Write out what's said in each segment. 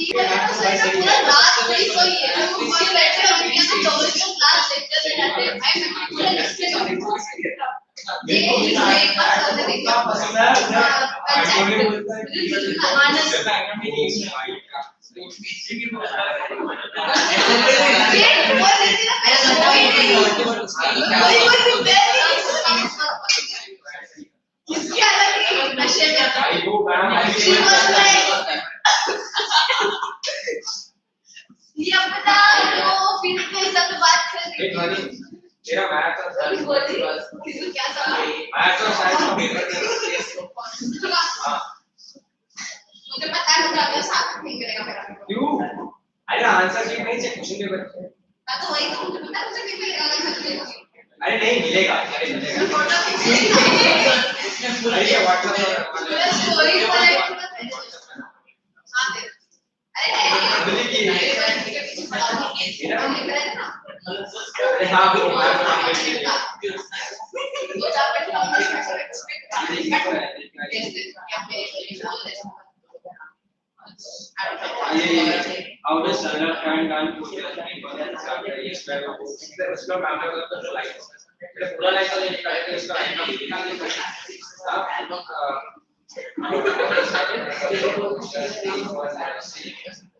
ठीक है तो सर का पूरा रात नहीं सोई है वो कोई बैठे और क्या तो 24 क्लास लेक्चर में जाते हैं भाई मैं पूरा लेक्चर ये एक बार करने देखा मानस ये वो लेती ना पैसा कोई नहीं किसके अलग ही नशे में ये अपना वो फिर के सब बात कर रही है मेरा मैथ और साइंस किसको क्या सवाल मैथ और साइंस का पेपर हां मुझे पता है मुझे अगला साल नहीं करेगा मेरा क्यों अरे आंसर शीट नहीं चाहिए क्वेश्चन पेपर मैं तो वही तो मुझे पता है मुझे नहीं मिलेगा अगला साल अरे नहीं मिलेगा अरे मिलेगा अरे ये व्हाट्सएप पर स्टोरी पर हां दे अरे हाँ वो हमारा how does standard can done to the इसका मैटर होता है लाइक पूरा लाइक तो नहीं करेगा इसका like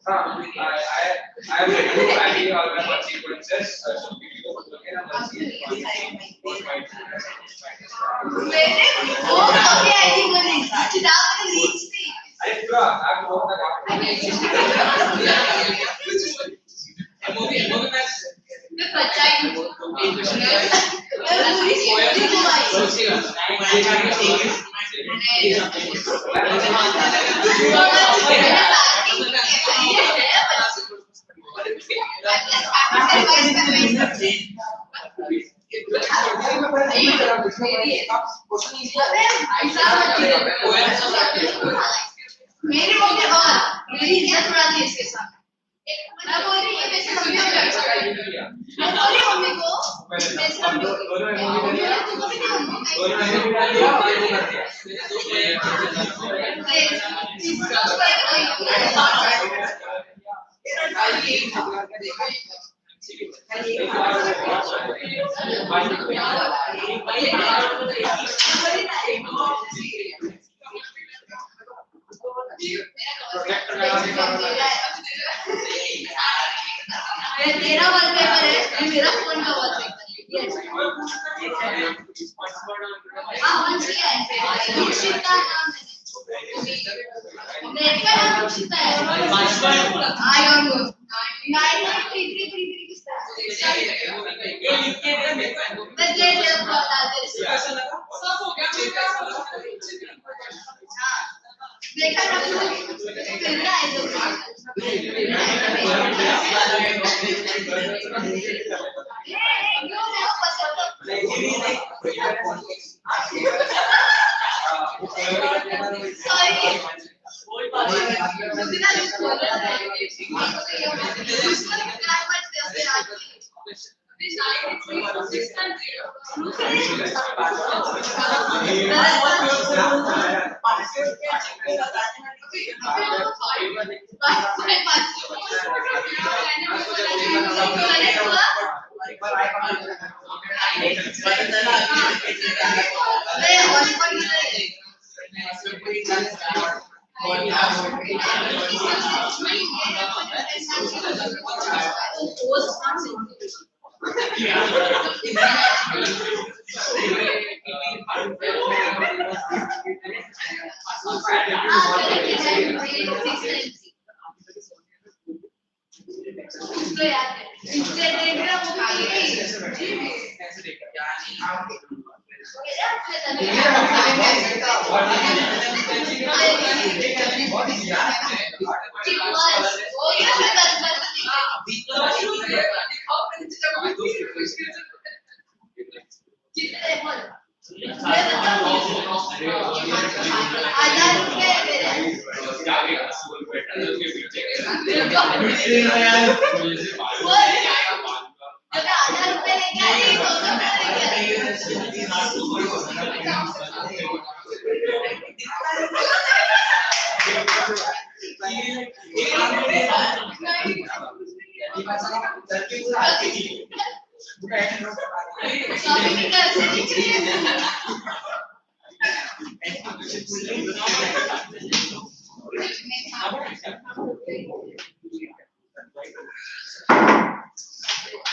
I am ready to value all the consequences. So we will look at मैंने वो कभी आई नहीं किताब में रीच थी अरे पूरा आप बहुत तक आप मूवी मैं बच्चा ही मेरी मम्मी और मेरी इज्जत उड़ाती है इसके साथ मैं बोल रही है वैसे मम्मी को क्या कर रही है मैं बोल रही मम्मी को वैसे मम्मी को तुमको भी नहीं तेरा वॉलपेपर है मेरा फोन का वॉलपेपर है हां मुझे है शिता नाम है नेट का नाम शिता है आई डोंट नो 993333 किस तरह ये लिख के दे मैं दे बता दे कैसा लगा सब हो गया देखा ना फिर ना है जो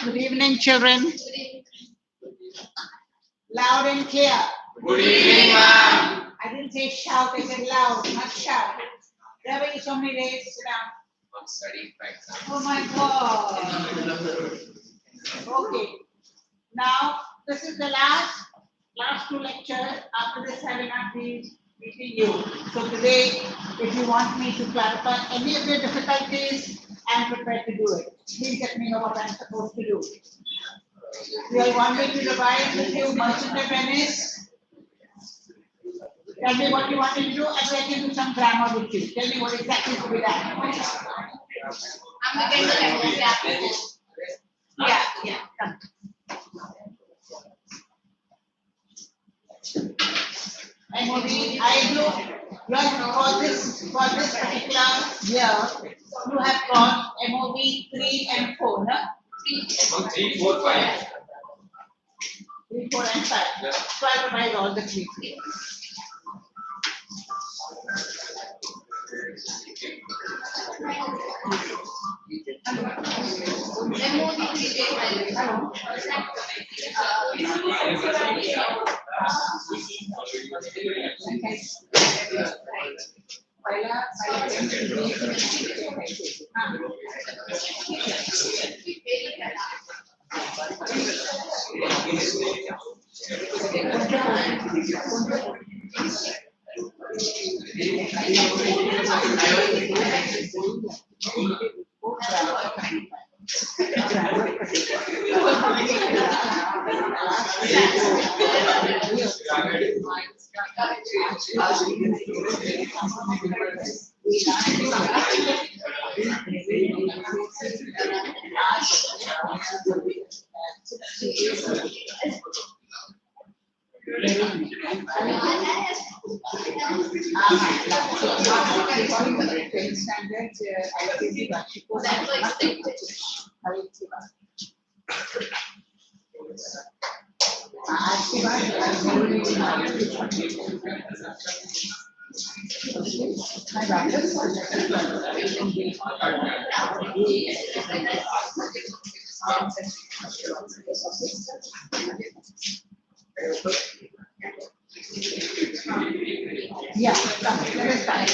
Good evening, children. Loud and clear. Good evening, ma'am. I didn't say shout, I said loud, not shout. There were so many days. Sit down. I'm studying for exam. Oh my God. Okay. Now, this is the last two lectures. After this, I will not be meeting you. So today, if you want me to clarify any of your difficulties, I am prepared to do it. Please let me know what I am supposed to do. You all want me to revise with you Merchant of Venice? Tell me what you want me to do, and let me do some grammar with you. Tell me what exactly to be done. I'm getting the lectures. Yeah. Come. MOD, I do. You have for this particular year, you have got MOB 3 and 4, no? 3, 4, 5. 3, 4, and 5. Yeah. So I provide all the 3. Yeah, let us start.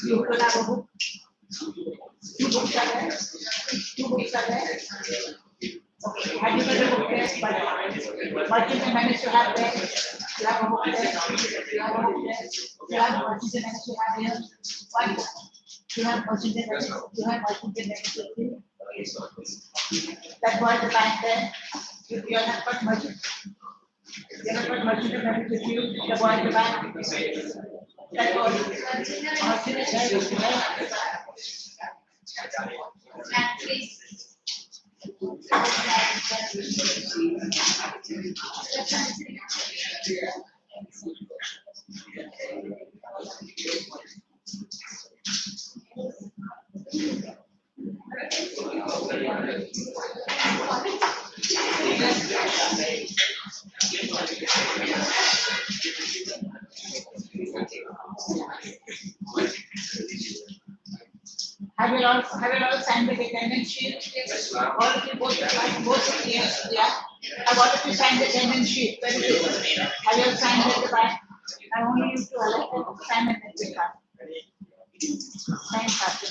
You could have a book. 2 books are there. 2 books are there. Okay, have you got a book there? But what you can manage to have there? You have a book there. You have a book there. You have what you can manage to have here. One. You have what you can manage. You have what you can manage to do. That was the time there. You are not got much. You have got much to manage with you. The boy in the back. That was Have you all signed the attendance sheet? Yes, ma'am. All of you both of you, yeah. Have all of you signed the attendance sheet? Where is it? Have you all signed it at the back? I only you to elect sign it at the back. Sign faster.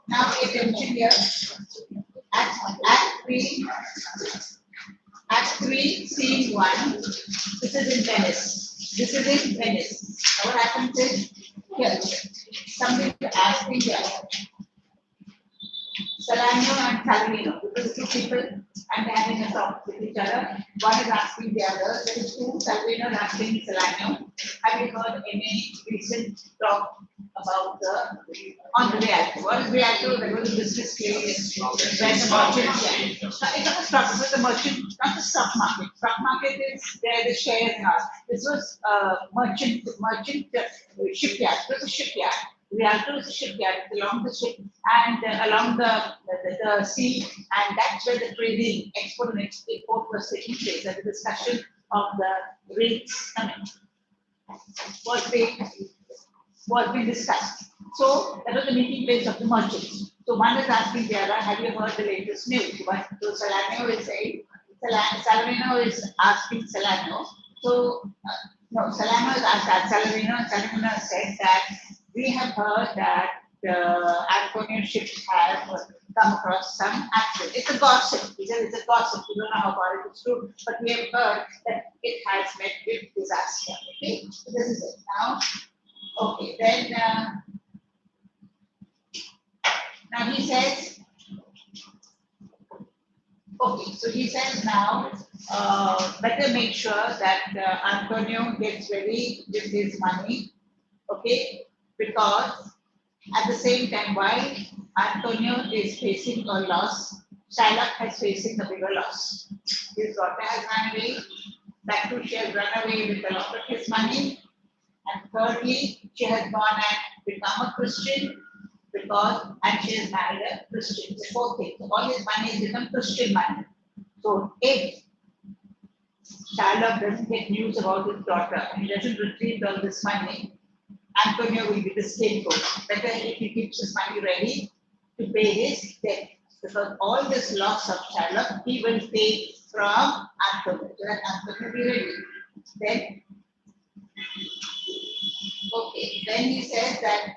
Now pay attention here. Act 3, scene 1. This is in Venice. This is in Venice. Now what happens is, here, something to ask me here. Salanio and Salamino, because two people and they're having a talk with each other. One is asking the other. There is two. Salamino is asking Salanio, have you heard any recent talk about on the Rialto? What is Rialto? There was a business case where the merchant, it's not a stock, it was the merchant, not the stock market. Stock market is where the shares are. This was merchant shipyard. It was a shipyard. Rialto is a shipyard along the ship and along the sea, and that's where the trading, export and export was taking place. And the discussion of the rates was being discussed. So that was the meeting place of the merchants. So one is asking the other, have you heard the latest news? So Salamino is saying, Salamino is asking Salamino. So no, Salamino is asked Salamino, and Salamino said that we have heard that Antonio ships have come across some accident. It's a gossip. He said it's a gossip. We don't know how far it is true, but we have heard that it has met with disaster. Okay, so this is it. Now, okay, then now he says, okay, so he says now, better make sure that Antonio gets ready with his money, okay, because at the same time, while Antonio is facing a loss, Shylock is facing a bigger loss. His daughter has run away, that too she has run away with a lot of his money, and thirdly, she has gone and become a Christian and she has married a Christian. The fourth thing, so all his money has become Christian money. So if Shylock doesn't get news about his daughter and he doesn't retrieve all this money, Antonio will be the scapegoat. Better if he keeps his money ready to pay his debt. Because all this loss of Shylock, he will take from Antonio. So that Antonio will be ready. Then, okay, then he says that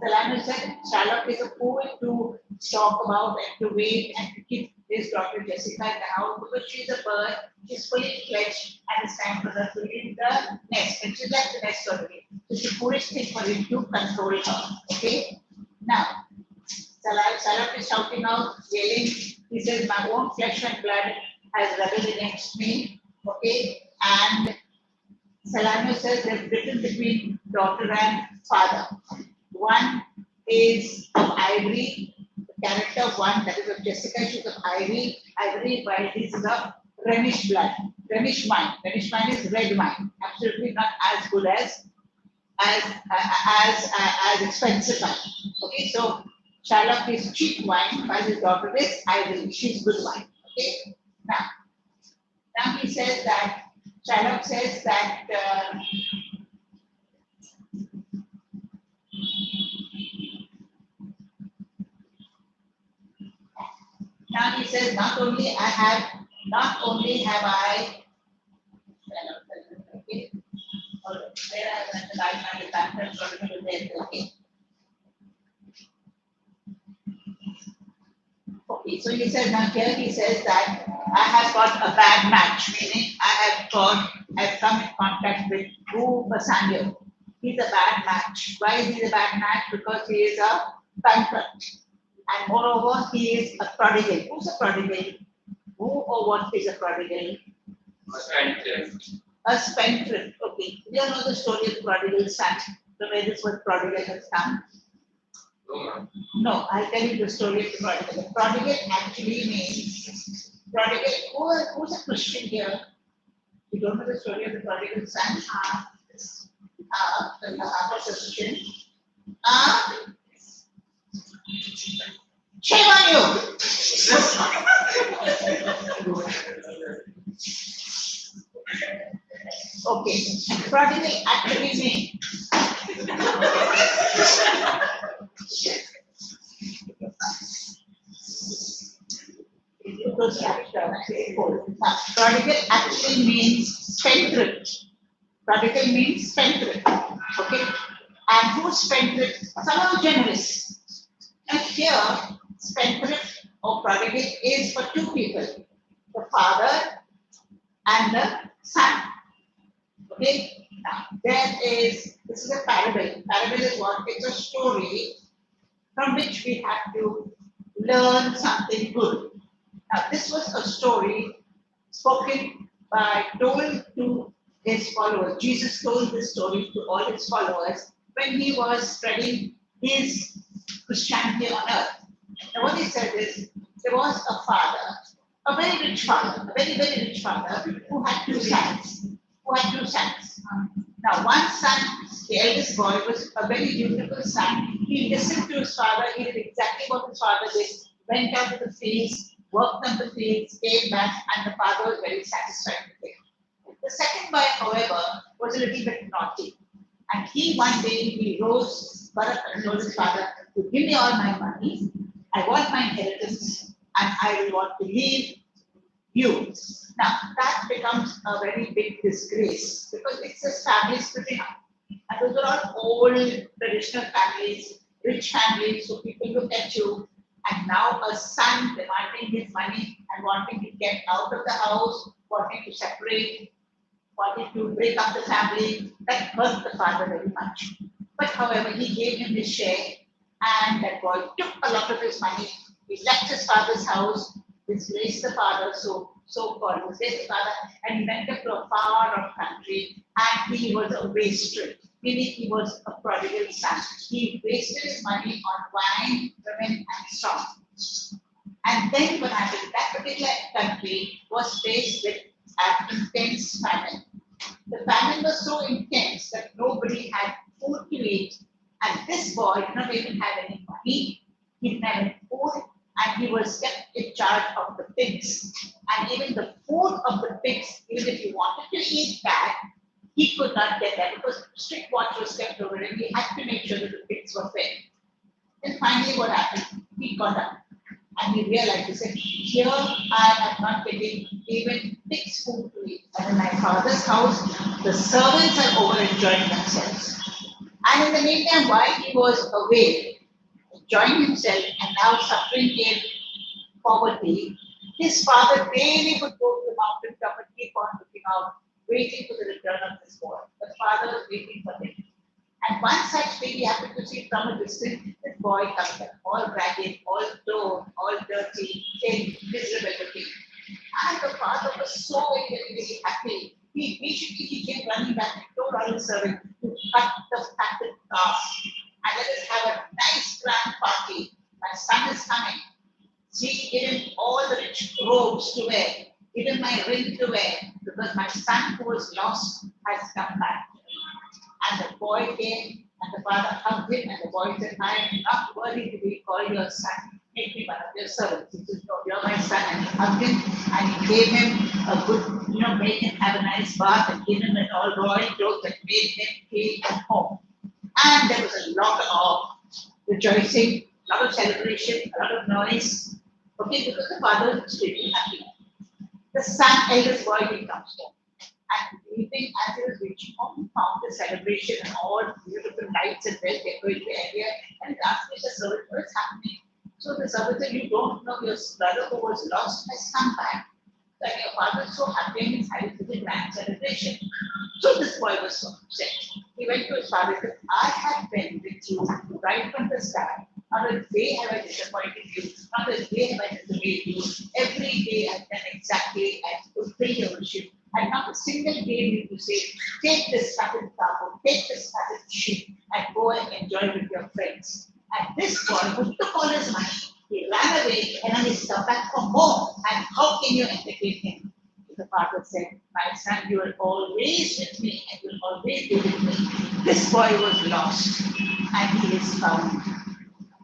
Salamino said Shylock is a fool to talk about and to wait and to keep his daughter Jessica in the house because she's a bird, she's fully fledged, and it's time for her to leave the nest. And she left the nest already. So it's a foolish thing for him to control her. Okay? Now, Shylock is shouting out, yelling, he says, my own flesh and blood has rebelled against me. Okay? And Salamino says there's a difference between daughter and father. One is of ivory, the character of one, that is of Jessica, she's of ivory, while this is of Rhenish blood, Rhenish wine. Rhenish wine is red wine, absolutely not as good as expensive wine. Okay, so Shylock is cheap wine, while his daughter is ivory, she's good wine. Okay, now he says that Shylock says that now he says not only have I okay, where I went to light my lantern for me to there, okay. Okay, so he says now here he says that I have got a bad match, meaning I've come in contact with Wu Basanio. He's a bad match. Why is he a bad match? Because he is a bankrupt. And moreover, he is a prodigal. Who's a prodigal? Who or what is a prodigal? A spendthrift. Okay. You know the story of the prodigal son, the way this word prodigal has come. No, I'll tell you the story of the prodigal. The prodigal actually means prodigal. Who's a Christian here? You don't know the story of the prodigal son? The Christian. Shame on you! Okay, prodigal actually means prodigal actually means spendthrift. Prodigal means spendthrift. Okay, and who's spendthrift? Someone generous. And here, spendthrift or prodigal is for two people: the father and the son. Okay, now this is a parable. Parable is what? It's a story from which we have to learn something good. Now, this was a story spoken told to his followers. Jesus told this story to all his followers when he was spreading his Christianity on earth. Now, what he said is there was a father, a very rich father, a very, very rich father who had two sons. Now, one son, the eldest boy, was a very beautiful son. He listened to his father. He did exactly what his father did. Went out to the fields, worked on the fields, came back, and the father was very satisfied with him. The second boy, however, was a little bit naughty. And one day, he rose, got up and told his father to give me all my money. I want my inheritance, and I will want to leave you. Now, that becomes a very big disgrace because it's a family splitting up. And those are all old traditional families, rich families, so people look at you, and now a son demanding his money and wanting to get out of the house, wanting to separate, wanting to break up the family, that hurt the father very much. But however, he gave him his share, and that boy took a lot of his money. He left his father's house, disgraced the father, so-called disgraced the father, and he went up to a far-off country, and he was a wastrel. Meaning he was a prodigal son. He wasted his money on wine, women, and song. And then what happened? That particular country was faced with an intense famine. The famine was so intense that nobody had food to eat, and this boy did not even have any money. He didn't have any food, and he was kept in charge of the pigs. And even the food of the pigs, even if he wanted to eat that, he could not get that because strict watch was kept over him. He had to make sure that the pigs were fed. Then finally, what happened? He got up and he realized, he said, here I am not getting even pig's food to eat. And in my father's house, the servants are over enjoying themselves. And in the meantime, while he was away, enjoying himself and now suffering in poverty, his father daily would go to the mountain top and keep on looking out, waiting for the return of this boy. The father was waiting for him. And one such thing he happened to see from a distance, this boy comes up, all ragged, all torn, all dirty, thin, miserable looking. And the father was so very, very, very happy. He immediately came running back and told all his servants to cut the fatted calf and let us have a nice grand party. My son is coming. See, give him all the rich robes to wear, give him my ring to wear, because my son who was lost has come back. And the boy came, and the father hugged him, and the boy said, I am not worthy to be called your son. Make me one of your servants. He said, no, you're my son. And he hugged him, and he gave him a good, made him have a nice bath, and gave him an all royal clothes, and made him take him home. And there was a lot of rejoicing, a lot of celebration, a lot of noise. Okay, because the father was extremely happy. The son, eldest boy, he comes home. And evening, as he was reaching home, he found the celebration and all beautiful lights and well decorated area. And he asked me, the servant, what is happening? So the servant said, you don't know your brother who was lost has come back. And your father is so happy and he's having such a grand celebration. So this boy was so upset. He went to his father and said, I have been with you right from the start. Not a day have I disappointed you. Not a day have I disobeyed you. Every day I've done exactly as fulfilled your worship. And not a single day did you say, take this fatted cow, take this fatted sheep, and go and enjoy with your friends. And this boy who took all his money, he ran away and then he come back from home. And how can you entertain him? The father said, my son, you are always with me and you will always be with me. This boy was lost and he is found.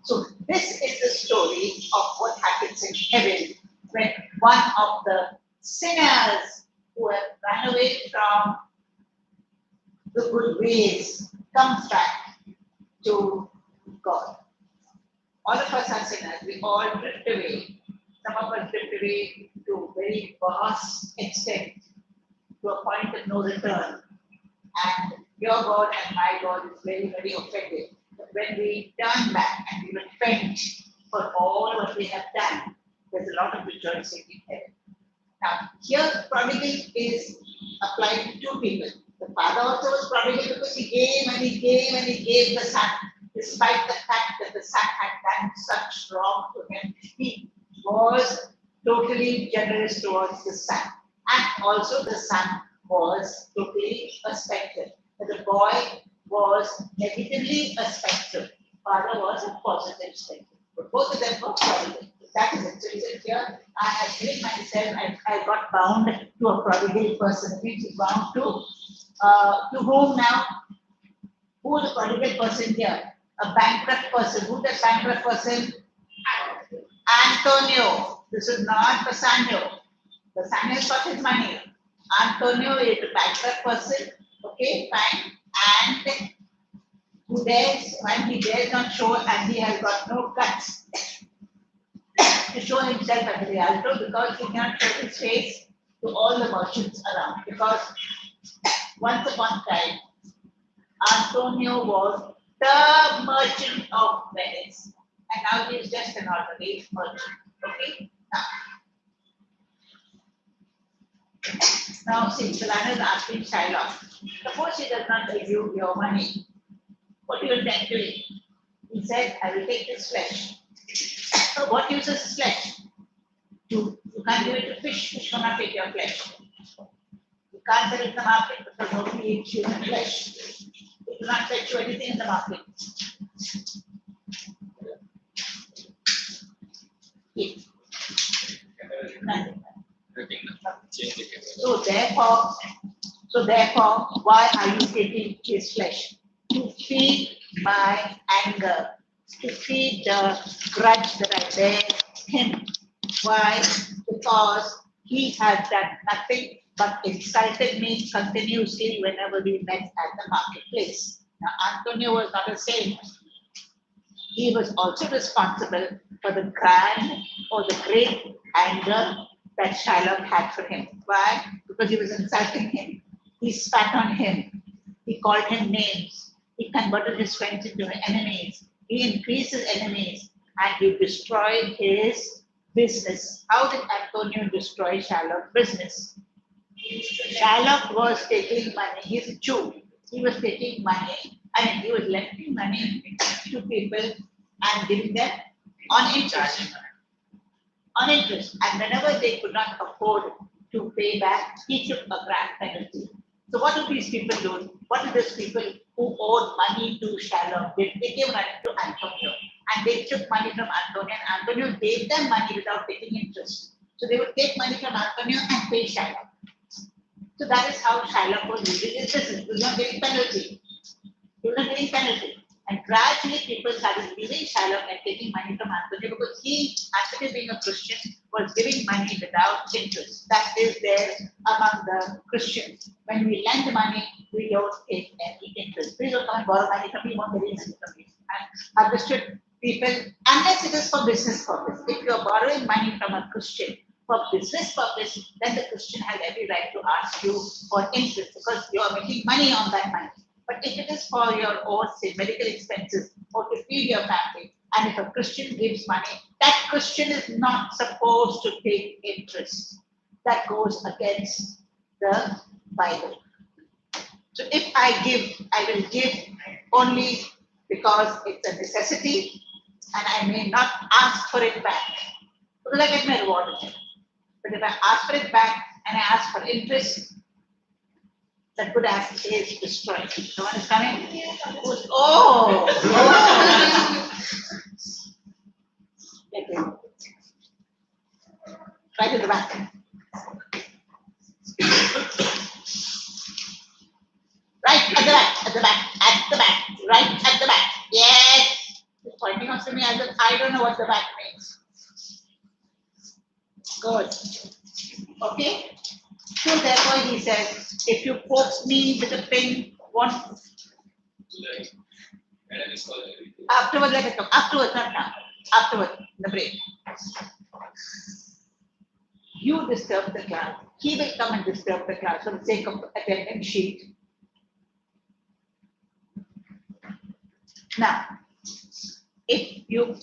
So this is the story of what happens in heaven when one of the sinners who have run away from the good ways comes back to God. All of us are sinners. We all drift away. Some of us drift away to a very vast extent, to a point of no return. And your God and my God is very, very offended. But when we turn back and we repent for all what we have done, there's a lot of rejoicing in heaven. Now, here prodigal is applied to two people. The father also was prodigal because he gave and he gave and he gave the son. despite the fact that the son had done such wrong to him, he was totally generous towards the son. And also the son was totally a spectre. The boy was negatively a spectre. Father was a positive spectre. But both of them were positive. That is it. So is it here? I have given myself, I got bound to a prodigal person. Which is bound to whom now? Who is the prodigal person here? A bankrupt person. Who is the bankrupt person? Antonio. This is not Bassanio. Bassanio's got his money. Antonio is a bankrupt person. Okay, fine. And who dares, when he dares not show, and he has got no guts to show himself as a realtor because he cannot show his face to all the merchants around. Because once upon a time, Antonio was the merchant of Venice, and now he is just an ordinary merchant. Okay? Now see, Solana is asking Shylock, suppose he does not give you your money, what do you intend doing? He said, I will take this flesh. So what use is flesh? You can't give it to fish, fish cannot take your flesh. You can't sell it in the market because nobody eats human flesh. It will not fetch you anything in the market. Eat. Nothing. So therefore, why are you taking his flesh? To feed my anger, to feed the grudge that I bear him. Why? Because he has done nothing but insulted me continuously whenever we met at the marketplace. Now, Antonio was not a saint. He was also responsible for the grand or the great anger that Shylock had for him. Why? Because he was insulting him. He spat on him. He called him names. He converted his friends into enemies. He increased his enemies and he destroyed his business. How did Antonio destroy Shylock's business? Shylock was taking money. He's a Jew. He was taking money. He was lending money to people and giving them on interest. On interest. And whenever they could not afford to pay back, he took a grand penalty. So what do these people do? What do these people who owed money to Shylock did? They gave money to Antonio. And they took money from Antonio, and Antonio gave them money without taking interest. So they would take money from Antonio and pay Shylock. So that is how Shylock was using his business. He was not getting penalty. He was not getting penalty. And gradually people started leaving Shylock and taking money from Antonio because he, Antonio being a Christian, was giving money without interest. That is there among the Christians. When we lend money, we don't take any interest. Please don't come and borrow money from me, won't get any money from me. And understood people, unless it is for business purpose. If you are borrowing money from a Christian for business purpose, then the Christian has every right to ask you for interest because you are making money on that money. But if it is for your own, say, medical expenses or to feed your family, and if a Christian gives money, that Christian is not supposed to take interest. That goes against the Bible. So if I give, I will give only because it's a necessity and I may not ask for it back. Because I get my reward in it. But if I ask for it back and I ask for interest, that good ass is destroyed. Someone is coming? Oh! Okay. Right at the back. Right at the back, at the back, at the back, right at the back. Yes! He's pointing out to me as if I don't know what the back means. Good. Okay? So therefore he says, if you poke me with a pin, what? Afterwards, let it come. Afterwards, not now. Afterwards, the break. You disturb the class. He will come and disturb the class for the sake of attendance sheet. Now, if you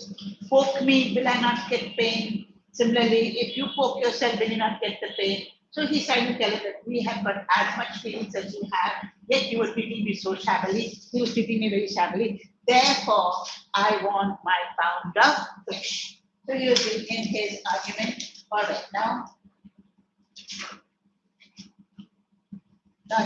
poke me, will I not get pain? Similarly, if you poke yourself, will you not get the pain? So he's trying to tell us that we have got as much feelings as you have, yet you were treating me so shabbily. He was treating me very shabbily. Therefore, I want my pound of flesh. So you in his argument. All right, now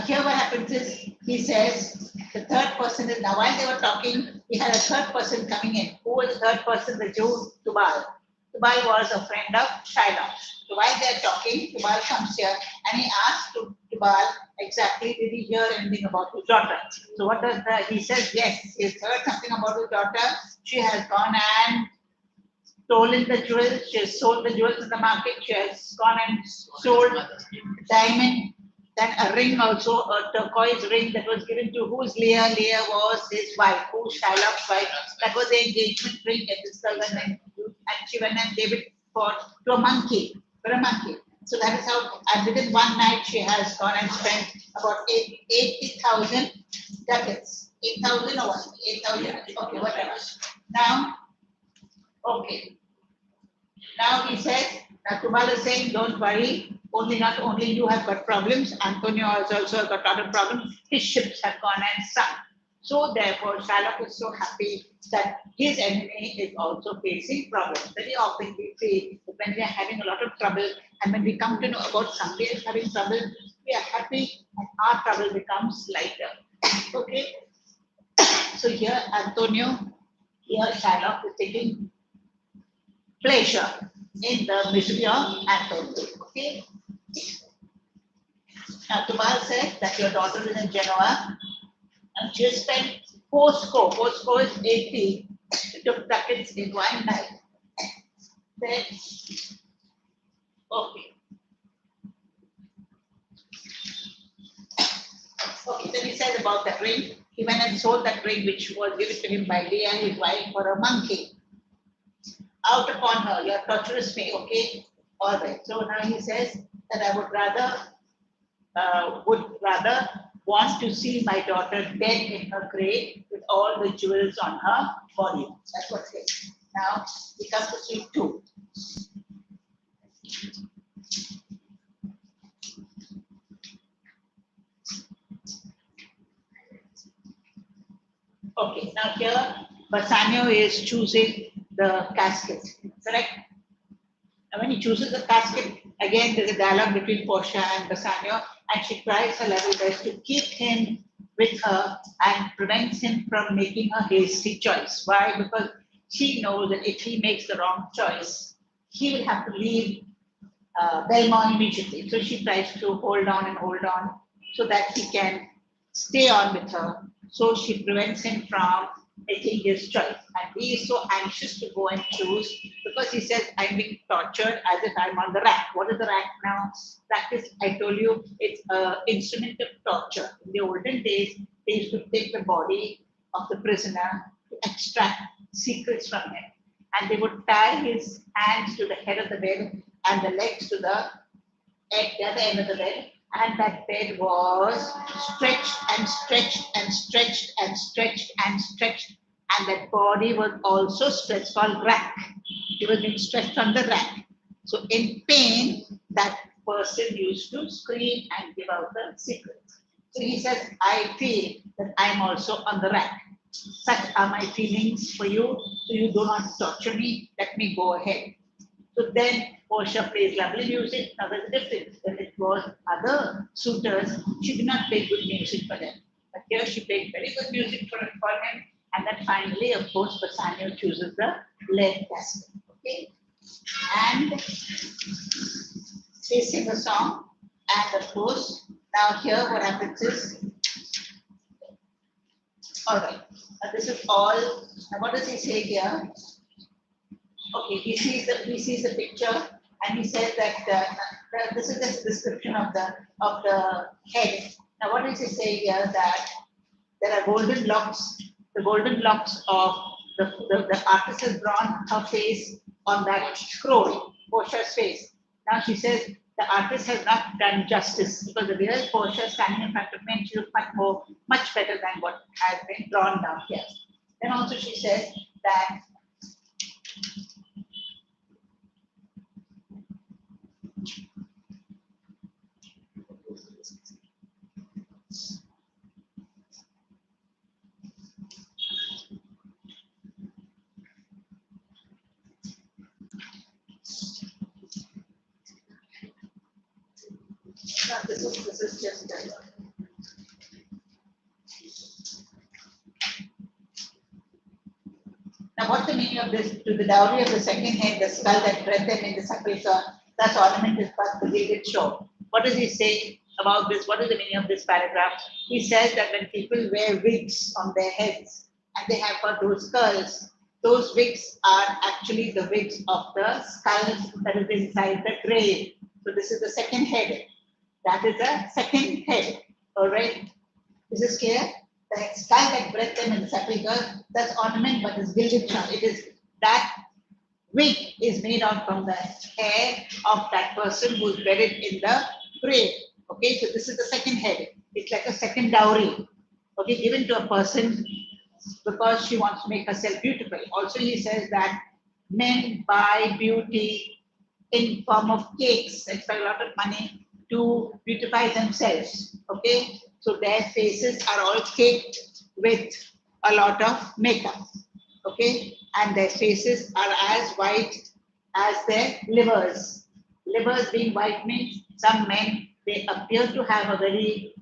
here what happens is he says the third person is now while they were talking, he had a third person coming in. Who was the third person? The Jew Tubal. Tubal was a friend of Shiloh. So while they are talking, Tubal comes here and he asks Tubal exactly, did he hear anything about his daughter? So what does he says, yes, he has heard something about his daughter. She has gone and stolen the jewels, she has sold the jewels in the market, she has gone and sold diamond, then a ring also, a turquoise ring that was given to who's Leah? Leah was his wife, who's Shylock's wife. That was the engagement ring that this girl went and she went and gave it to a monkey, for a monkey. So that is how, and within one night she has gone and spent about 80,000 ducats. 8,000 or what? 8,000, okay, whatever. Now, okay. Now he says, now Tubal is saying, don't worry, not only you have got problems, Antonio has also got other problems, his ships have gone and sunk. So therefore, Shylock is so happy that his enemy is also facing problems. Very often we feel that when we are having a lot of trouble and when we come to know about somebody else having trouble, we are happy and our trouble becomes lighter. Okay? So here Antonio, here Shylock is taking pleasure in the misery of Antonio. Okay? Now Tubal said that your daughter is in Genoa and she has spent four score is 80, she took ducats in one night. Then, okay. Okay, then he said about that ring. He went and sold that ring which was given to him by Leah, his wife, for a monkey. Out upon her, you are torturous me, okay? All right. So now he says that I would rather want to see my daughter dead in her grave with all the jewels on her body. That's what it is. Now we come to scene 2. Okay, now here Bassanio is choosing the casket, correct? And when he chooses the casket, again there's a dialogue between Portia and Bassanio, and she tries her level best to keep him with her and prevents him from making a hasty choice. Why? Because she knows that if he makes the wrong choice, he will have to leave Belmont immediately. So she tries to hold on so that he can stay on with her. So she prevents him from making his choice. And he is so anxious to go and choose because he says, I'm being tortured as if I'm on the rack. What is the rack now? Rack is, I told you, it's an instrument of torture. In the olden days, they used to take the body of the prisoner to extract secrets from him. And they would tie his hands to the head of the bed and the legs to the other end of the bed, and that bed was stretched and stretched and stretched and stretched and stretched, and that body was also stretched, called rack. It was being stretched on the rack. So in pain, that person used to scream and give out the secrets. So he says, I feel that I'm also on the rack. Such are my feelings for you, so you do not torture me, let me go ahead. So then Portia plays lovely music. Now there's a difference. When it was other suitors, she did not play good music for them. But here she played very good music for him. And then finally, of course, Bassanio chooses the lead casket. Okay? And they sing a song. And of course, now here what happens is, all right, this is all. Now what does he say here? Okay, he sees the picture and he says that this is the description of the head. Now, what does he say here? That there are golden locks. The golden locks of the artist has drawn her face on that scroll, Portia's face. Now she says the artist has not done justice because the real Portia standing in front of me and she looks much better than what has been drawn down here. Then also she says that This is just. Now, what's the meaning of this? To the dowry of the second head, the skull that bred them in the sepulchre, thus ornamented but the gilded shore. What does he say about this? What is the meaning of this paragraph? He says that when people wear wigs on their heads and they have got those curls, those wigs are actually the wigs of the skull that is inside the grave. So this is the second head. That is the second head. All right. Is this clear? The skull that bred them in the sepulchre, that's ornament but is gilded shore. It is that wig is made out from the hair of that person who's buried in the grave. Okay, so this is the second head. It's like a second dowry. Okay, given to a person because she wants to make herself beautiful. Also, he says that men buy beauty in form of cakes and spend a lot of money to beautify themselves. Okay, so their faces are all caked with a lot of makeup. Okay, and their faces are as white as their livers. Livers being white means some men, they appear to have a very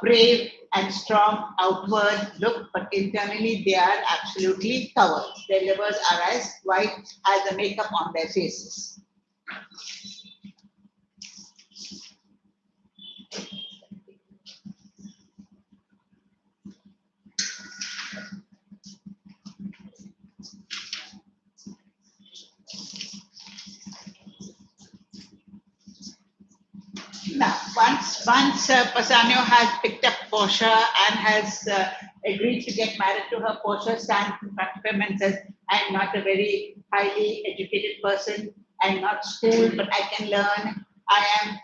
brave and strong outward look, but internally they are absolutely covered. Their livers are as white as the makeup on their faces. Now, once Pasanio has picked up Portia and has agreed to get married to her, Portia stands in front of him and says, "I'm not a very highly educated person. I'm not schooled, but I can learn. I am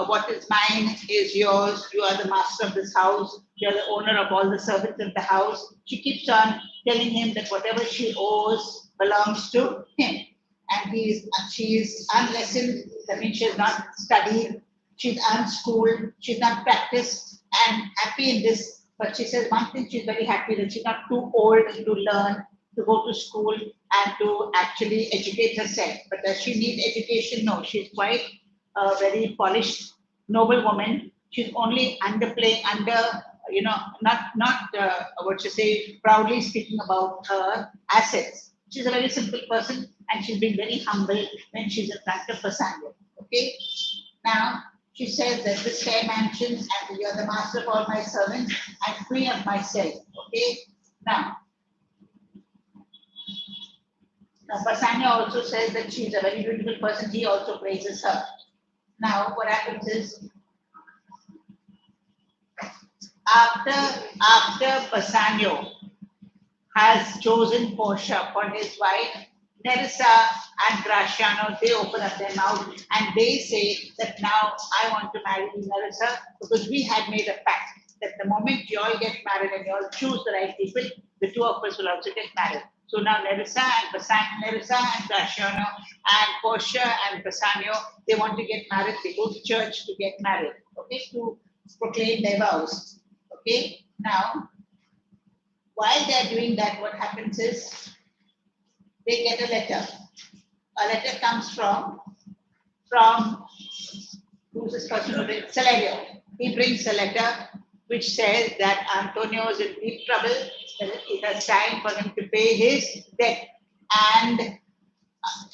what is mine is yours. You are the master of this house. You are the owner of all the servants of the house." She keeps on telling him that whatever she owes belongs to him, and she is unlessoned. That means she has not studied. She's unschooled, she's not practiced and happy in this. But she says one thing, she's very happy that she's not too old to learn, to go to school and to actually educate herself. But does she need education? No, she's quite a very polished, noble woman. She's only underplaying, not what you say, proudly speaking about her assets. She's a very simple person and she's been very humble when she's in front of Pasanio. Okay? Now, she says that this fair mansions and you are the master of all my servants and queen of myself. Okay? Now Pasanio also says that she is a very beautiful person. He also praises her. Now, what happens is, after Pasanio has chosen Portia for his wife, Nerissa and Graciano, they open up their mouth and they say that now I want to marry Nerissa because we had made a pact that the moment you all get married and you all choose the right people, the two of us will also get married. So now Nerissa and Graciano and Portia and Pasanio, they want to get married. They go to church to get married, okay, to proclaim their vows. Okay, now while they're doing that, what happens is they get a letter. A letter comes from who's this person who brings Celerio. He brings a letter which says that Antonio is in deep trouble, that it has time for him to pay his debt, and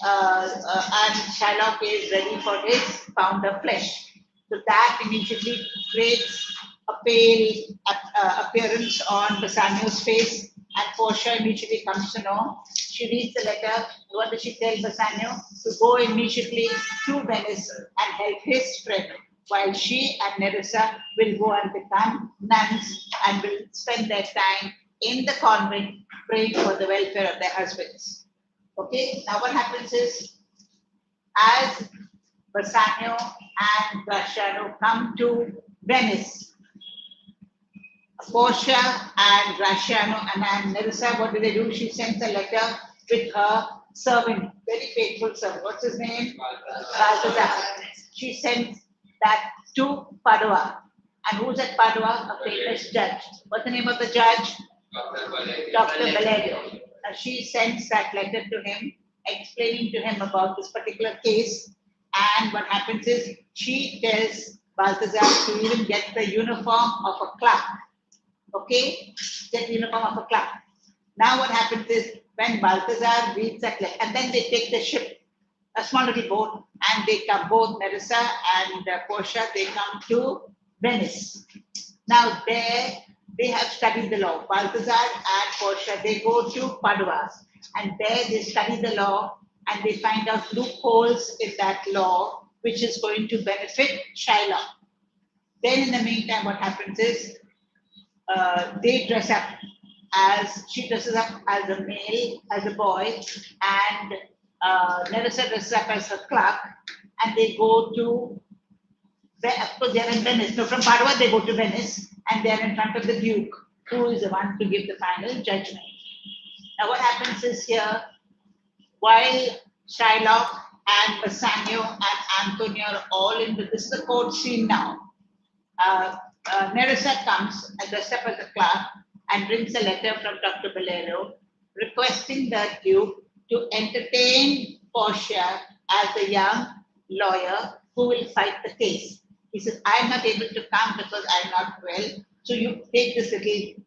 Shylock is ready for his pound of flesh. So that immediately creates a pale appearance on Bassanio's face, and Portia immediately comes to know. She reads the letter. What does she tell Bassanio? To go immediately to Venice and help his friend, while she and Nerissa will go and become nuns and will spend their time in the convent praying for the welfare of their husbands. Okay, now what happens is, as Bassanio and Graciano come to Venice, Portia and Graciano and Nerissa, what do? She sends a letter with her servant, very faithful servant. What's his name? Balthazar. She sends that to Padua. And who's at Padua? A famous judge. What's the name of the judge? Dr. Valerio. She sends that letter to him, explaining to him about this particular case. And what happens is, she tells Balthazar to even get the uniform of a clerk. Okay? Get the uniform of a clerk. Now what happens is when Balthazar reads that letter, and then they take the ship, a small little boat, and they come, both Nerissa and Portia, they come to Venice. Now there they have studied the law. Balthazar and Portia, they go to Padua, and there they study the law and they find out loopholes in that law which is going to benefit Shylock. Then in the meantime, what happens is they dress up she dresses up as a male, as a boy, and Nerissa dresses up as a clerk, and they go to, of course, they're in Venice. So from Padua, they go to Venice, and they're in front of the Duke, who is the one to give the final judgment. Now, what happens is here, while Shylock and Bassanio and Antonio are all in this is the court scene now. Nerissa comes dressed up as a clerk and brings a letter from Dr. Bolero requesting the Duke to entertain Portia as a young lawyer who will fight the case. He says, I'm not able to come because I'm not well. So you take this little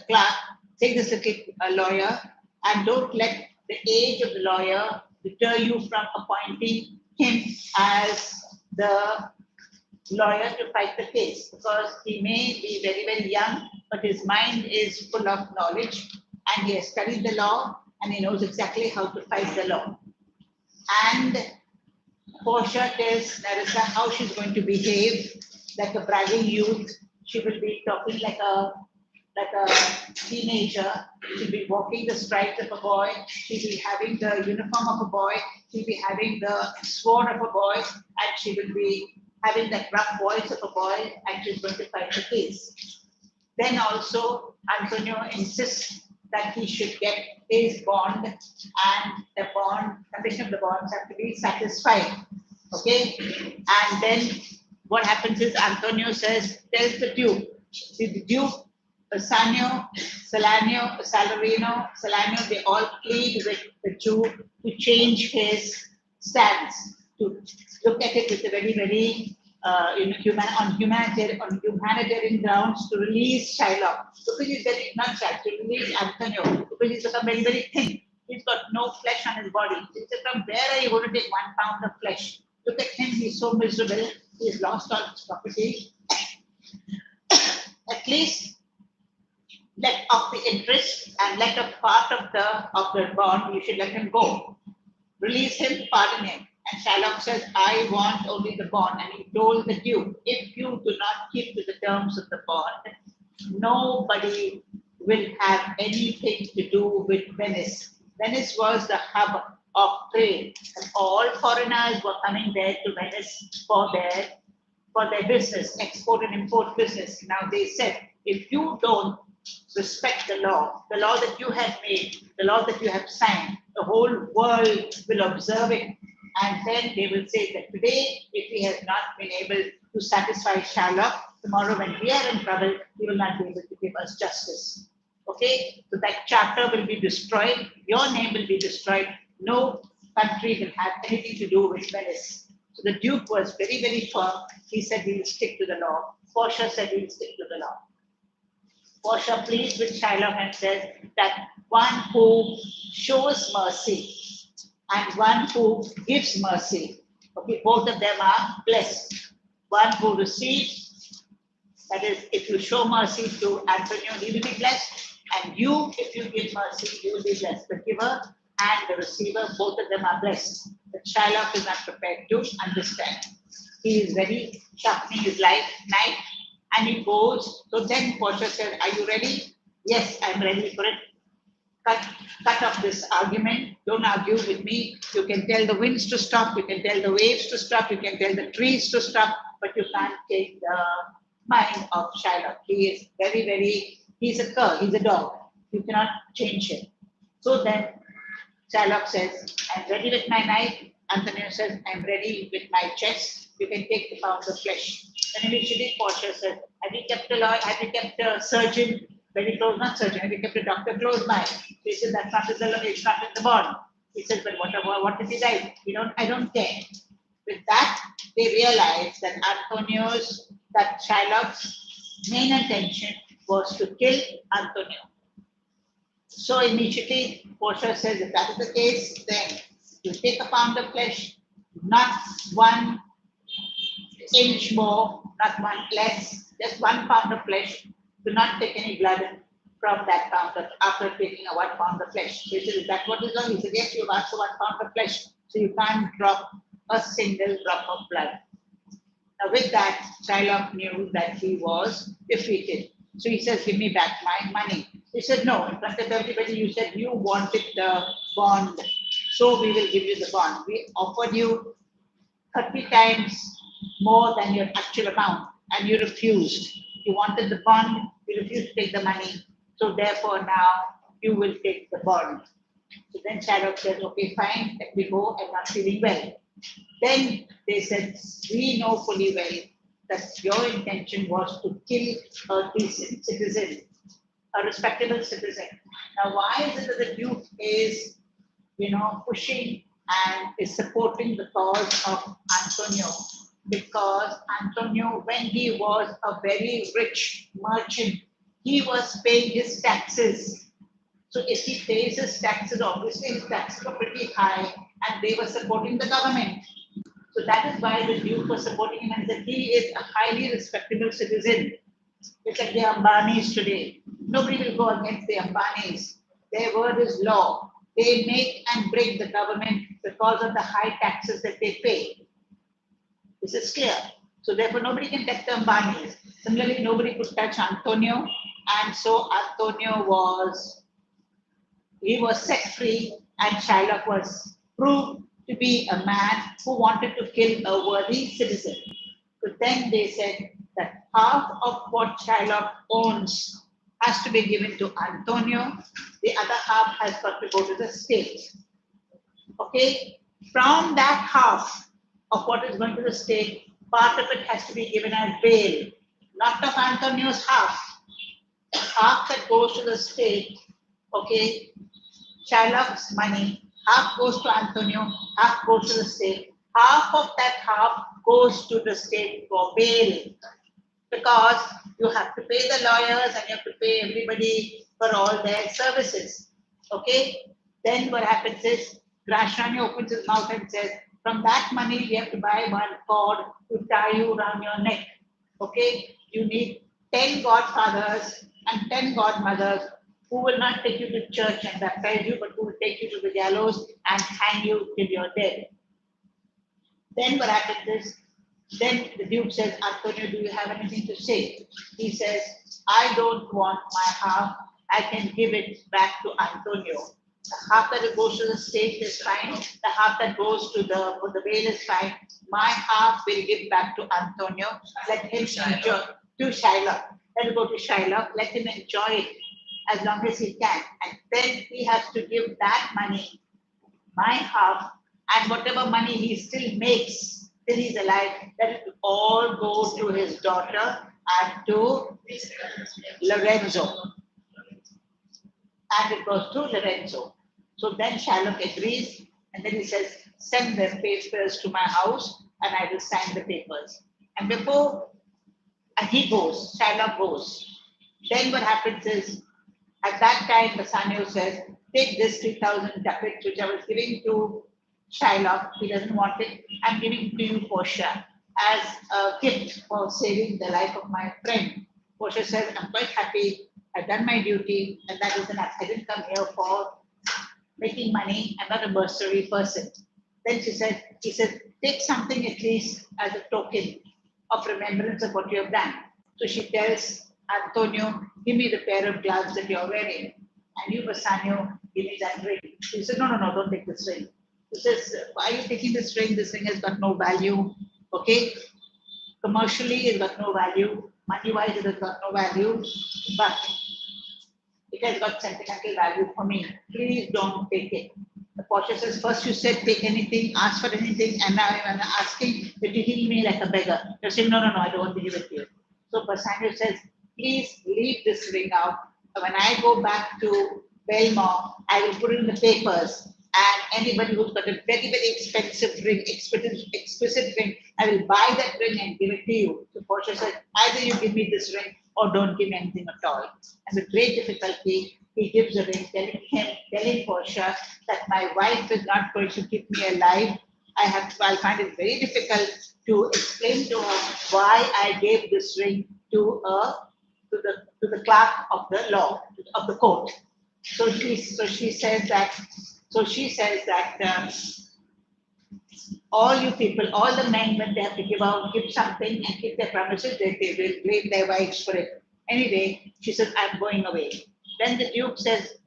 clerk, take this little lawyer, and don't let the age of the lawyer deter you from appointing him as the lawyer to fight the case, because he may be very, very young, but his mind is full of knowledge and he has studied the law and he knows exactly how to fight the law. And Portia tells Nerissa how she's going to behave like a bragging youth. She will be talking like a teenager. She'll be walking the strides of a boy. She'll be having the uniform of a boy. She'll be having the sword of a boy, and she will be having that rough voice of a boy, and she's going to fight the case. Then also, Antonio insists that he should get his bond, and the condition of the bonds have to be satisfied. Okay? And then what happens is Antonio tells the Duke, the Duke, Bassanio, Salarino, they all plead with the Jew to change his stance, to look at it with a very, very on humanitarian grounds, to release Shylock, because he's very, not Shylock, to release Antonio, because he's become very, very thin. He's got no flesh on his body. He said, from where are you going to take 1 pound of flesh? Look at him, he's so miserable. He's lost all his property. At least let off the interest and let a part of the bond, you should let him go. Release him, pardon him. And Shylock says, I want only the bond. And he told the Duke, if you do not keep to the terms of the bond, nobody will have anything to do with Venice. Venice was the hub of trade, and all foreigners were coming there to Venice for their business, export and import business. Now they said, if you don't respect the law that you have made, the law that you have signed, the whole world will observe it. And then they will say that today, if he has not been able to satisfy Shylock, tomorrow when we are in trouble, he will not be able to give us justice. Okay? So that charter will be destroyed, your name will be destroyed, no country will have anything to do with Venice. So the Duke was very, very firm. He said he will stick to the law. Portia said he will stick to the law. Portia pleads with Shylock and says that one who shows mercy and one who gives mercy, okay, both of them are blessed. One who receives, that is, if you show mercy to Antonio, he will be blessed, and you, if you give mercy, you will be blessed. The giver and the receiver, both of them are blessed. But Shylock is not prepared to understand. He is very sharpening his knife, and he goes. So then Portia said, are you ready? Yes, I'm ready for it. Cut off this argument. Don't argue with me. You can tell the winds to stop. You can tell the waves to stop. You can tell the trees to stop. But you can't take the mind of Shylock. He is very, very, he's a cur. He's a dog. You cannot change him. So then Shylock says, I'm ready with my knife. Antonio says, I'm ready with my chest. You can take the pounds of flesh. Then immediately Portia says, have you kept a lawyer? Have you kept a surgeon? Very close, not surgeon. Have you kept a doctor close by? He said, that's not in the bond. He said, but what if he died? I don't care. With that, they realized that Shylock's main intention was to kill Antonio. So immediately, Portia says, if that is the case, then you take a pound of flesh, not 1 inch more, not 1 less, just 1 pound of flesh. Do not take any blood from that pound after taking a 1 pound of flesh. He said, is that what is wrong? He said, yes, you've asked for 1 pound of flesh, so you can't drop a single drop of blood. Now with that, Shylock knew that he was defeated. So he says, give me back my money. He said, no, in front of everybody, you said you wanted the bond, so we will give you the bond. We offered you 30 times more than your actual amount, and you refused. You wanted the bond, you refused to take the money, so therefore now you will take the bond. So then Shylock says, okay, fine, let me go, I'm not feeling well. Then they said, we know fully well that your intention was to kill a decent citizen, a respectable citizen. Now, why is it that the Duke is, pushing and is supporting the cause of Antonio? Because Antonio, when he was a very rich merchant, he was paying his taxes. So if he pays his taxes, obviously his taxes were pretty high, and they were supporting the government. So that is why the Duke was supporting him and said he is a highly respectable citizen. It's like the Ambanis today. Nobody will go against the Ambanis. Their word is law. They make and break the government because of the high taxes that they pay. This is clear. So therefore nobody can touch the Ambanis. Similarly, nobody could touch Antonio. And so Antonio was set free, and Shylock was proved to be a man who wanted to kill a worthy citizen. So then they said that half of what Shylock owns has to be given to Antonio, the other half has got to go to the state. Okay? From that half of what is going to the state, part of it has to be given as bail, not of Antonio's half. Half that goes to the state, okay, Shylock's money, half goes to Antonio, half goes to the state. Half of that half goes to the state for bail, because you have to pay the lawyers and you have to pay everybody for all their services. Okay? Then what happens is, Grashani opens his mouth and says, from that money we have to buy 1 cord to tie you around your neck. Okay? You need 10 godfathers and 10 godmothers who will not take you to church and baptize you, but who will take you to the gallows and hang you till you're dead. Then what happens is, then the Duke says, Antonio, do you have anything to say? He says, I don't want my half. I can give it back to Antonio. The half that goes to the state is fine. The half that goes to the bail is fine. My half will give back to Antonio. Let him enjoy, to Shylock. Let it go to Shylock. Let him enjoy it as long as he can. And then he has to give that money, my half, and whatever money he still makes till he's alive, that it will all go to his daughter and to Lorenzo. And it goes to Lorenzo. So then Shylock agrees, and then he says, send the papers to my house and I will sign the papers. And he goes, Shylock goes. Then what happens is, at that time, Bassanio says, take this 3,000 ducats, which I was giving to Shylock. He doesn't want it. I'm giving to you, Portia, as a gift for saving the life of my friend. Portia says, I'm quite happy. I've done my duty, and that is enough. I didn't come here for making money. I'm not a mercenary person. Then he said, take something at least as a token of remembrance of what you have done. So she tells Antonio, give me the pair of gloves that you're wearing. And you, Bassanio, give me that ring. He said, no, don't take this ring. He says, why are you taking this ring? This ring has got no value. Okay? Commercially, it's got no value. Money-wise, it has got no value. But it has got sentimental value for me. Please don't take it. The Portia says, first you said take anything, ask for anything, and now I'm asking that you heal me like a beggar. You're saying, no, I don't want to give it to you. So Bassanio says, please leave this ring out. When I go back to Belmore, I will put in the papers and anybody who's got a very, very expensive ring, exquisite ring, I will buy that ring and give it to you. So Portia said, either you give me this ring or don't give me anything at all. And with great difficulty, he gives the ring, telling Portia that my wife is not going to keep me alive. I'll find it very difficult to explain to her why I gave this ring to the clerk of the law, of the court. So she says that all you people, all the men, when they have to give something and keep their promises, they will blame their wives for it. Anyway, she says, I'm going away. Then the Duke tells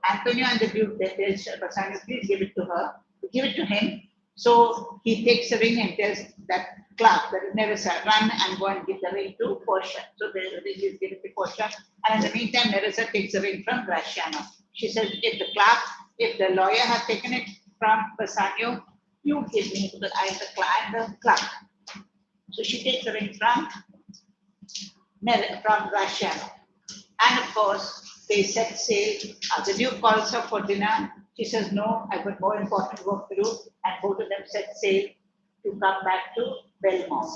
Antonio and the Duke, they tell Bassanio, please give it to her, give it to him. So he takes the ring and tells that clerk, that is Nerissa, run and go and give the ring to Portia. So the ring is given to Portia. And in the meantime, Nerissa takes the ring from Graciano. She says, if the lawyer has taken it from Bassanio, you give me, because I am the clerk. So she takes the ring from Graciano. And of course, they set sail. The Duke calls her for dinner. She says, no, I've got more important work to do. And both of them set sail to come back to Belmont.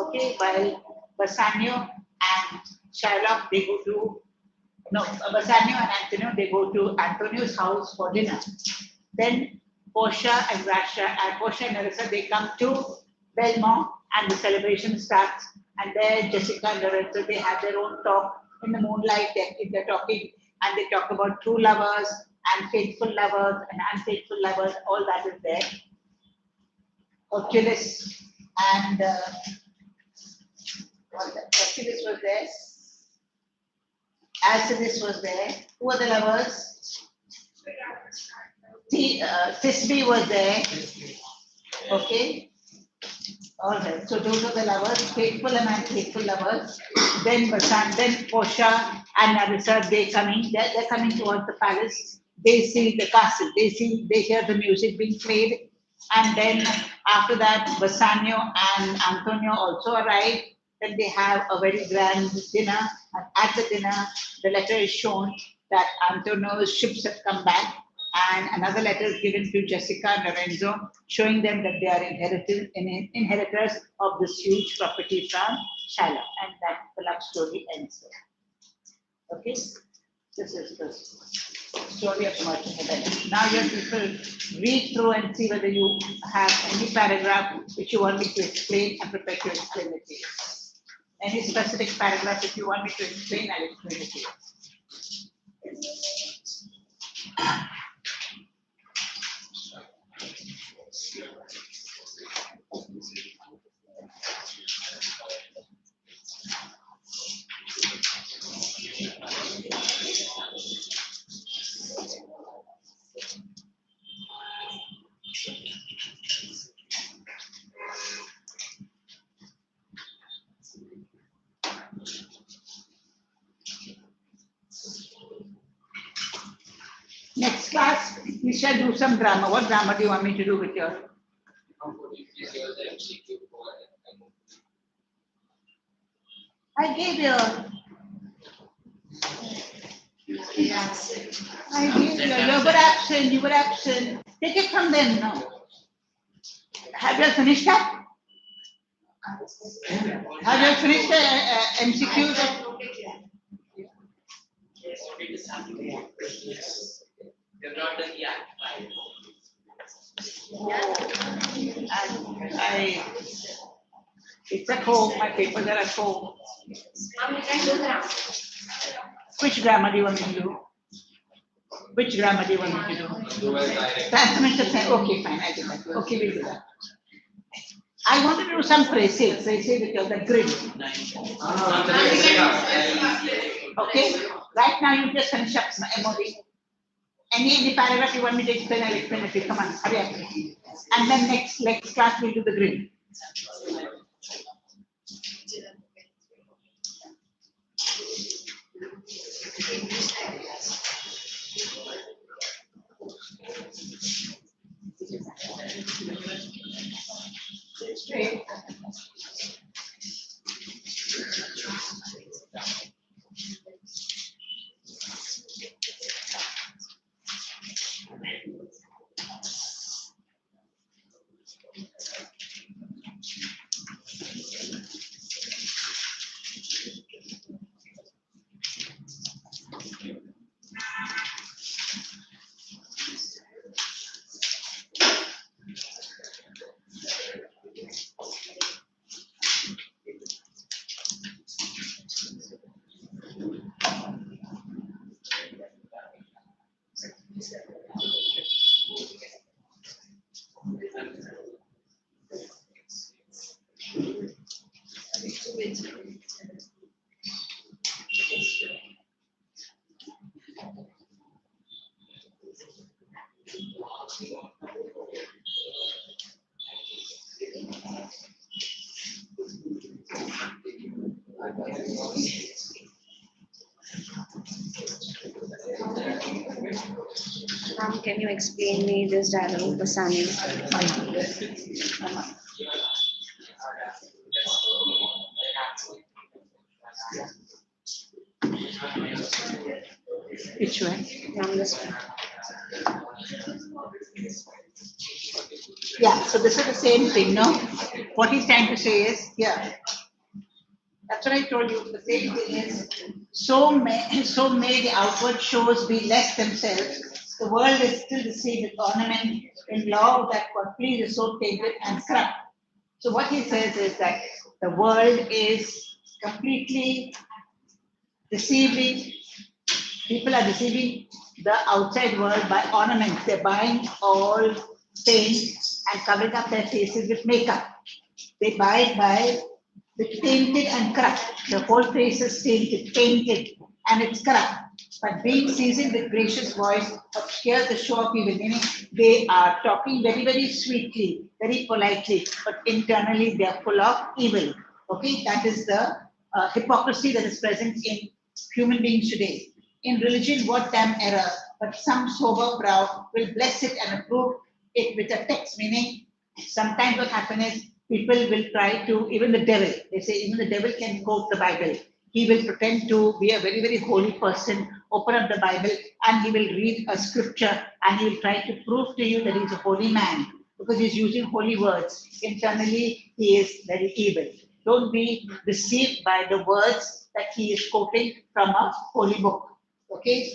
Okay, while Bassanio and Shylock, they go to, Bassanio and Antonio, they go to Antonio's house for dinner. Then Portia and Nerissa, they come to Belmont and the celebration starts. And there, Jessica and Lorenzo, they have their own talk in the moonlight. They're talking, and they talk about true lovers and faithful lovers and unfaithful lovers. All that is there. Hercules and Hercules was there. Alcides was there. Who were the lovers? Thisbe was there. Okay. All right. So those are the lovers, faithful and unfaithful lovers. Then Portia and Nerissa, they're coming towards the palace. They see the castle. They hear the music being played. And then after that, Bassanio and Antonio also arrive. Then they have a very grand dinner. And at the dinner, the letter is shown that Antonio's ships have come back. And another letter is given to Jessica and Lorenzo, showing them that they are inheritors of this huge property from Shylock. And that the love story ends there. Okay? This is the story of Merchant of Venice. Now you people read through and see whether you have any paragraph which you want me to explain and prepare to explain it to you. Any specific paragraph if you want me to explain, I'll explain it to you. Next class, we shall do some drama. What drama do you want me to do with your? I gave you. I gave you. You were absent. Take it from them now. Have you finished that? Have you finished the MCQ? You're not done yet. It's at home. My papers are at home. Which grammar do you want me to do? Which grammar do you want me to do? Transformation. Okay, fine. I do that. Okay, we'll do that. I want to do some traces with the grid. Okay. Right now, you just finish up my MOD. Any paragraph you want me to explain, I'll explain it. Come on, hurry up. And then next class we'll do the grid. Straight. Can you explain me this dialogue, the Sani? Which one? From this one. Yeah, so this is the same thing, no? What he's trying to say is, yeah. That's what I told you. The same thing is, so may the outward shows be less themselves. The world is still deceived with ornament in law that what please is so tainted and corrupt. So what he says is that the world is completely deceiving. People are deceiving the outside world by ornaments. They're buying all paint and covering up their faces with makeup. They buy it by with tainted and corrupt. The whole face is tainted, painted, and it's corrupt. But being seasoned with gracious voice obscures the show of evil, meaning they are talking very, very sweetly, very politely, but internally they are full of evil. Okay, that is the hypocrisy that is present in human beings today. In religion, what damn error, but some sober brow will bless it and approve it with a text, meaning sometimes what happens is people will try to, even the devil, they say even the devil can quote the Bible. He will pretend to be a very, very holy person, open up the Bible, and he will read a scripture and he will try to prove to you that he's a holy man because he's using holy words. Internally, he is very evil. Don't be deceived by the words that he is quoting from a holy book. Okay?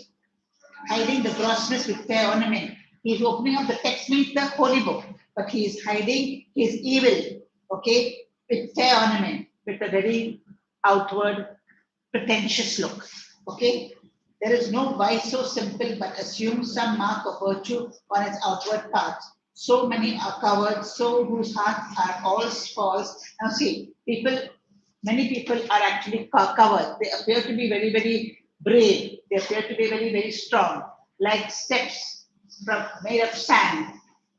Hiding the grossness with fair ornament. He's opening up the text means the holy book, but he is hiding his evil, okay, with fair ornament, with a very outward, pretentious look. Okay? There is no vice so simple but assumes some mark of virtue on its outward parts. So many are covered, so whose hearts are all false. Now see, many people are actually covered. They appear to be very, very brave. They appear to be very, very strong, like steps made of sand.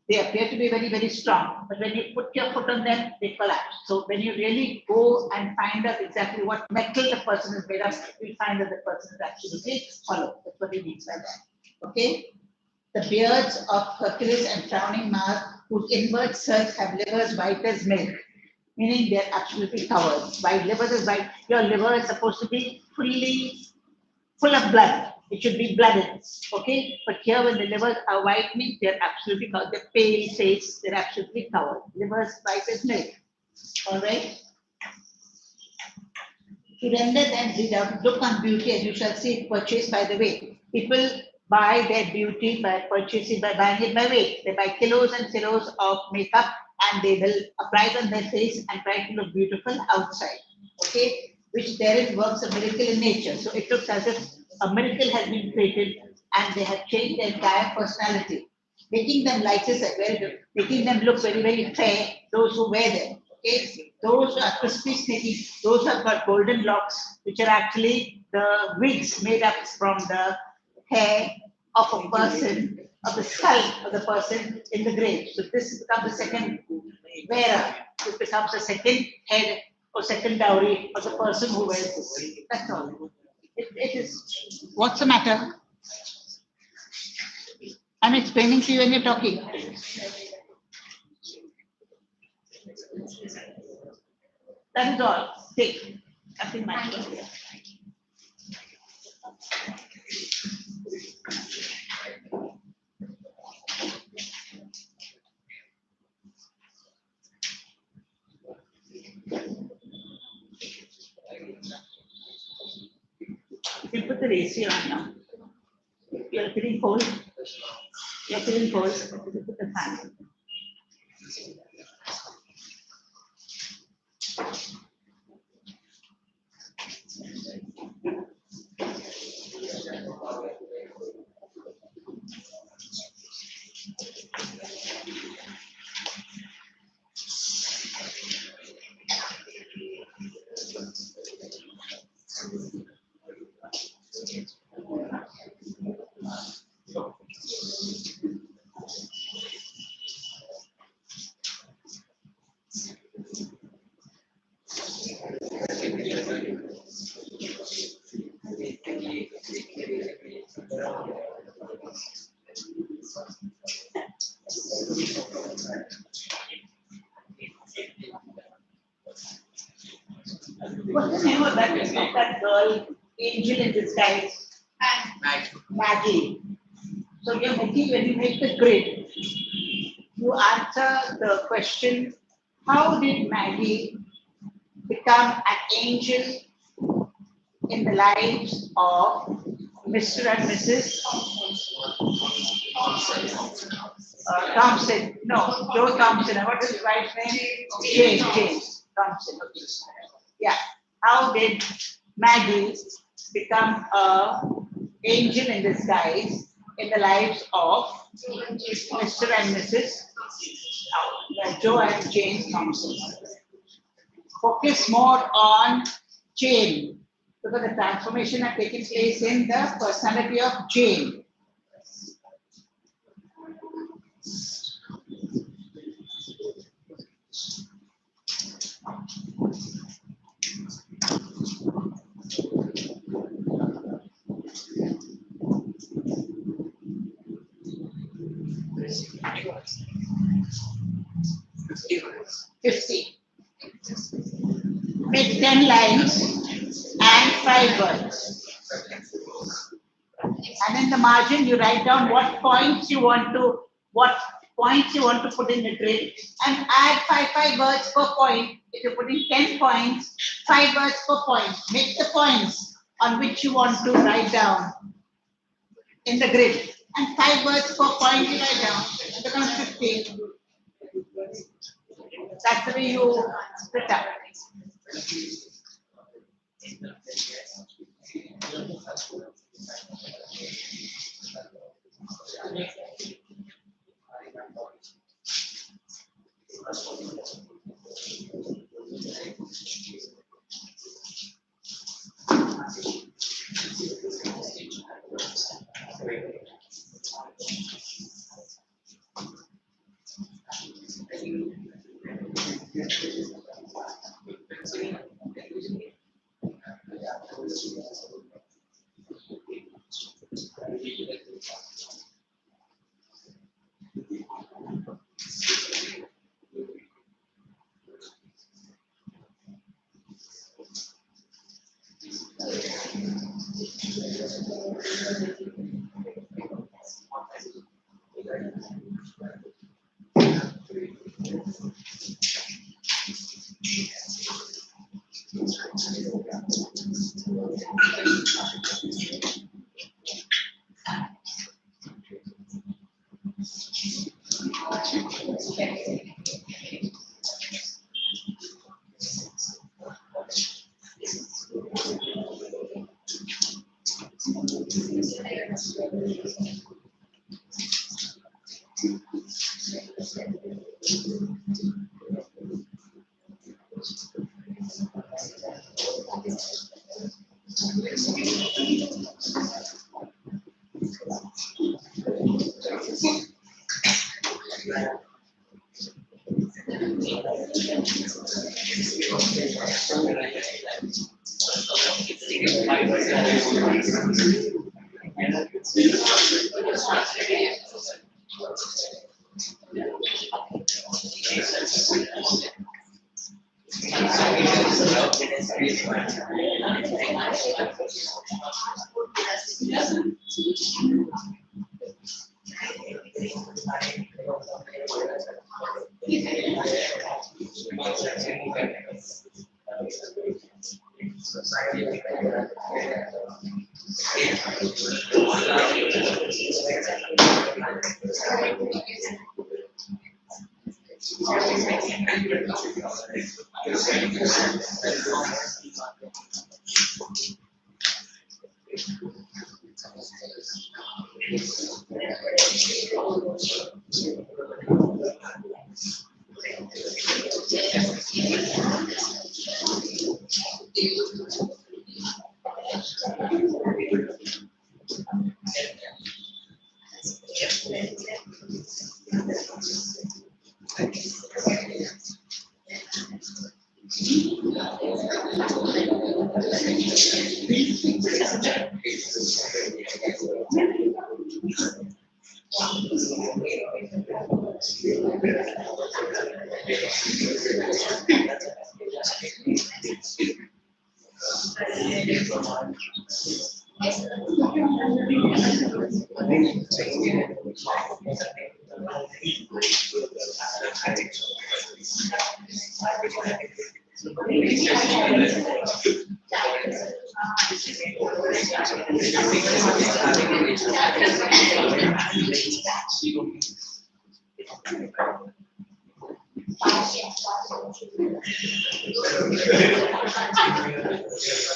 They appear to be very, very strong. But when you put your foot on them, they collapse. So when you really go and find out exactly what metal the person is made of, you'll find that the person is absolutely hollow. That's what he means by that. Okay? The beards of Hercules and frowning Mars, whose inward cells have livers white as milk, meaning they're absolutely covered. White liver is white. Your liver is supposed to be fully full of blood. It should be blooded, okay? But here, when the livers are white, means they're absolutely covered. They're pale face, they're absolutely covered. Livers white as milk, all right? To render them without look on beauty, as you shall see, purchased by the weight. People buy their beauty by purchasing, by buying it by weight. They buy kilos and kilos of makeup and they will apply it on their face and try to look beautiful outside, okay? Which therein works a miracle in nature. So it looks as if a miracle has been created and they have changed their entire personality, making them like this, making them look very, very fair, those who wear them. Okay? Those are crispy, snaky, those have got golden locks, which are actually the wigs made up from the hair of a person, of the skull of the person in the grave. So this becomes the second wearer. This becomes the second head or second dowry of the person who wears this. That's all. It is. What's the matter? I'm explaining to you when you're talking. That is all. Take. Nothing much. You put the AC on now. You're feeling cold. You're feeling cold. You put the fan on. What's the name of that girl, angel in disguise? Maggie. So you're making, when you make the grid, you answer the question, how did Maggie become an angel in the lives of Mr. and Mrs. Thompson? No, Joe Thompson. What is his wife's name? James Thompson. Yeah. How did Maggie become an angel in disguise in the lives of Mr. and Mrs. Joe and James Thompson? Focus more on Jane, because the transformation had taken place in the personality of Jane. Make 10 lines and 5 words. And in the margin, you write down what points you want to put in the grid, and add 5 words per point. If you put in 10 points, 5 words per point. Make the points on which you want to write down in the grid, and 5 words per point you write down. It becomes 50. That's the way you split up.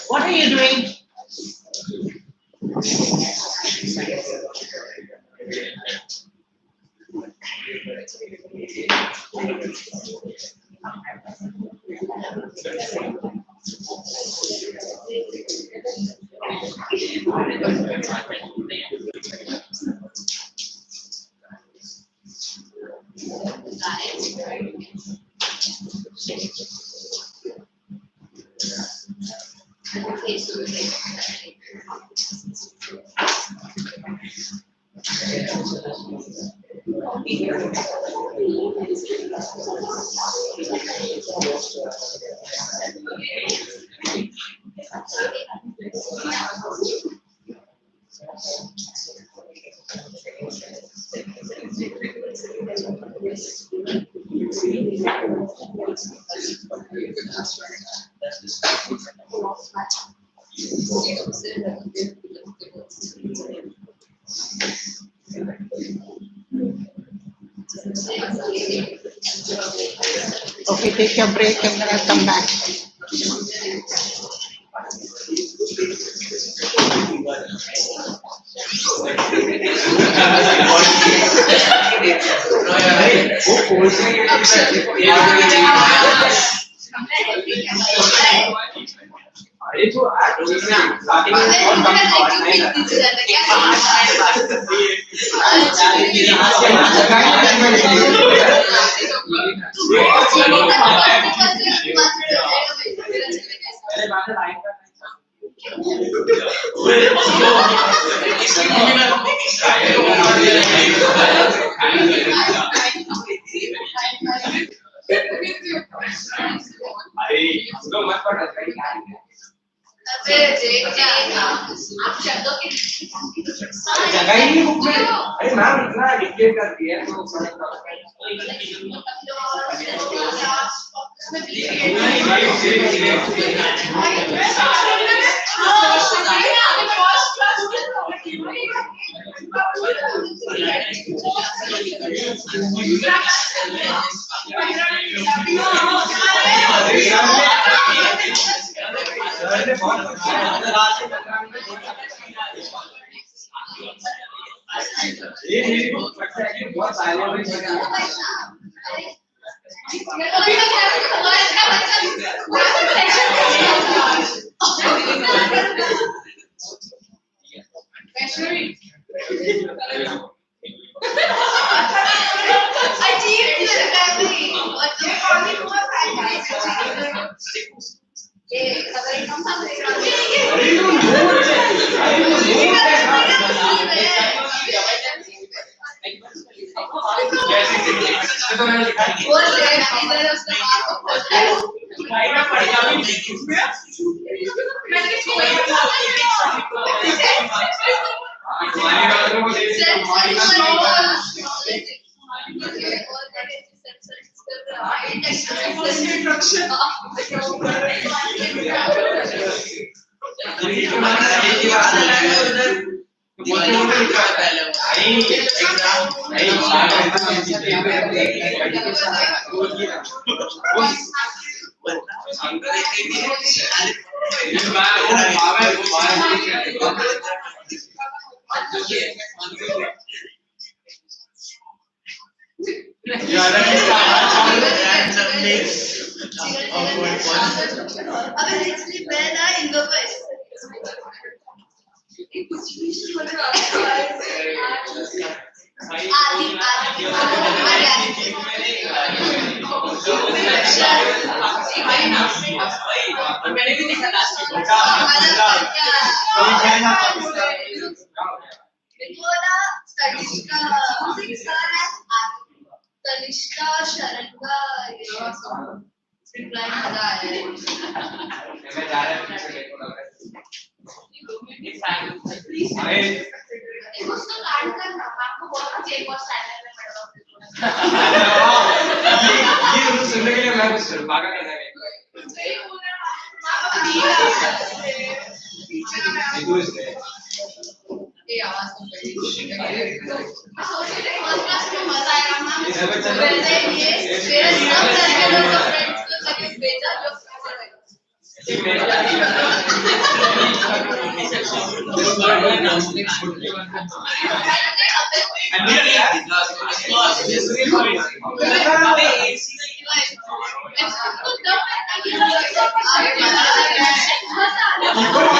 What are you doing? Okay, take your break and then I'll come back. जगह ही नहीं book में अरे ma'am इतना dictate कर दिया है तो ये बहुत silent Using sir as Tanishka Sharan का reply मजा आया है। मैं जा रहा हूँ पीछे देखो लग रहा है उसको काट कर आपको बहुत अच्छी एक और स्टैंडर्ड में पढ़वा ये सुनने के लिए मैं कुछ भागा कर जाएगा ये तो इसलिए ये आवाज तो बड़ी सोचते फर्स्ट क्लास में मजा आएगा ना वैसे ये मेरे सब तरह के लोग फ्रेंड्स को कभी भेजा जो And